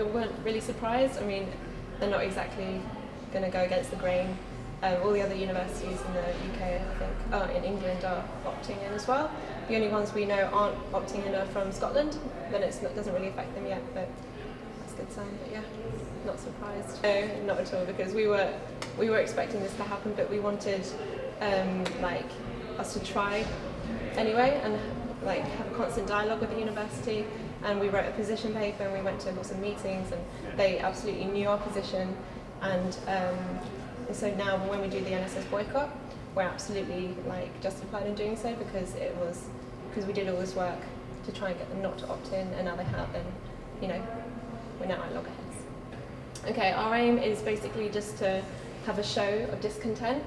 we weren't really surprised. I mean, they're not exactly going to go against the grain. All the other universities in the UK, I think, in England are opting in as well. The only ones we know aren't opting in are from Scotland. Then it doesn't really affect them yet, but that's a good sign. But yeah, not surprised. No, not at all, because we were expecting this to happen, but we wanted like us to try anyway and like have a constant dialogue with the university. And we wrote a position paper and we went to lots of meetings, and they absolutely knew our position. And so now when we do the NSS boycott, we're absolutely like justified in doing so, because we did all this work to try and get them not to opt in, and now they have, and you know, we're now at loggerheads. Okay, our aim is basically just to have a show of discontent.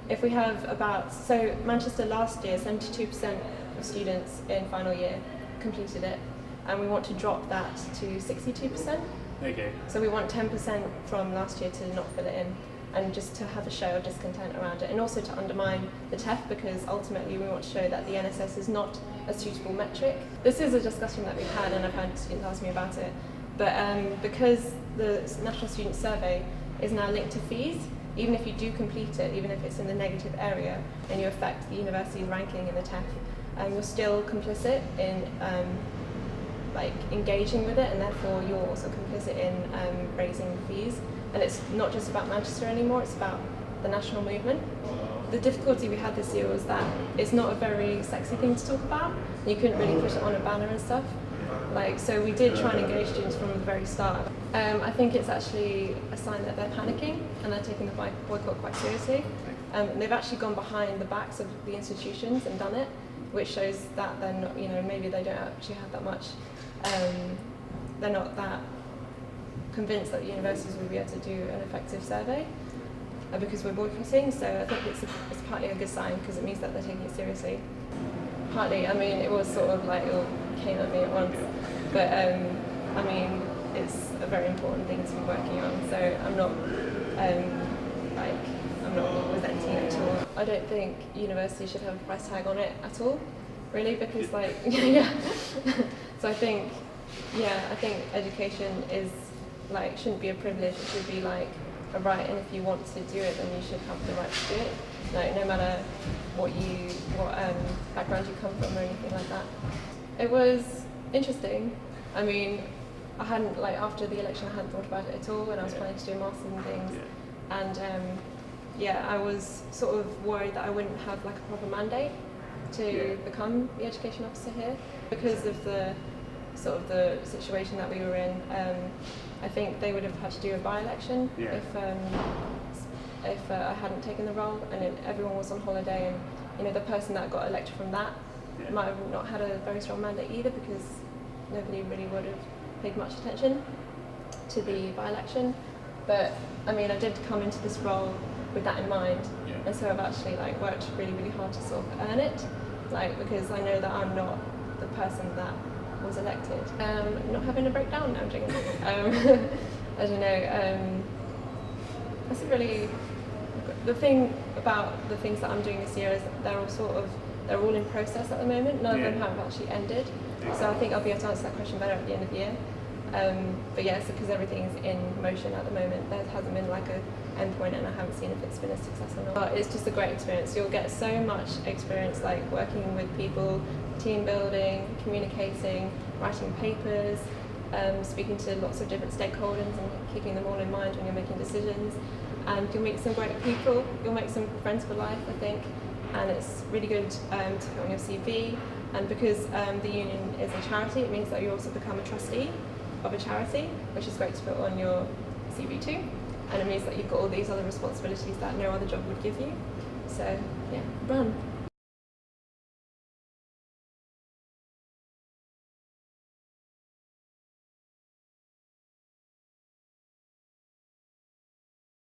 If we have so Manchester last year, 72% of students in final year completed it, and we want to drop that to 62%. Okay. So we want 10% from last year to not fill it in, and just to have a show of discontent around it, and also to undermine the TEF, because ultimately we want to show that the NSS is not a suitable metric. This is a discussion that we've had, and I've had students ask me about it, but because the National Student Survey is now linked to fees, even if you do complete it, even if it's in the negative area, and you affect the university's ranking in the TEF, you're still complicit in like engaging with it, and therefore you're also complicit in raising fees. And it's not just about Manchester anymore, it's about the national movement. The difficulty we had this year was that it's not a very sexy thing to talk about. You couldn't really put it on a banner and stuff. So we did try and engage students from the very start. I think it's actually a sign that they're panicking and they're taking the boycott quite seriously. They've actually gone behind the backs of the institutions and done it, which shows that they're not, maybe they don't actually have that much, they're not that convinced that the universities will be able to do an effective survey because we're boycotting. So I think it's partly a good sign, because it means that they're taking it seriously. Partly, I mean, it was sort of like it all came at me at once, but I mean, it's a very important thing to be working on. So I'm not resenting it at all. I don't think universities should have a price tag on it at all, really, because yeah. So I think education is shouldn't be a privilege. It should be like a right, and if you want to do it, then you should have the right to do it. No matter what background you come from or anything like that. It was interesting. I mean, I hadn't after the election, I hadn't thought about it at all, and I was planning to do a masters and things. And I was sort of worried that I wouldn't have a proper mandate to become the education officer here, because of the situation that we were in. I think they would have had to do a by-election if I hadn't taken the role, and everyone was on holiday, and the person that got elected from that might have not had a very strong mandate either, because nobody really would have paid much attention to the by-election. But I mean, I did come into this role with that in mind, and so I've actually worked really, really hard to sort of earn it, because I know that I'm not the person that was elected. Not having a breakdown now, I'm joking. I don't know. That's really the thing about the things that I'm doing this year is that they're all in process at the moment. None of them have actually ended. So I think I'll be able to answer that question better at the end of the year. But yeah, so because everything's in motion at the moment, there hasn't been an end point, and I haven't seen if it's been a success or not. But it's just a great experience. You'll get so much experience working with people, team building, communicating, writing papers, speaking to lots of different stakeholders and keeping them all in mind when you're making decisions. And you'll meet some great people, you'll make some friends for life, I think, and it's really good to put on your CV. And because the union is a charity, it means that you also become a trustee of a charity, which is great to put on your CV too. And it means that you've got all these other responsibilities that no other job would give you. So yeah, run.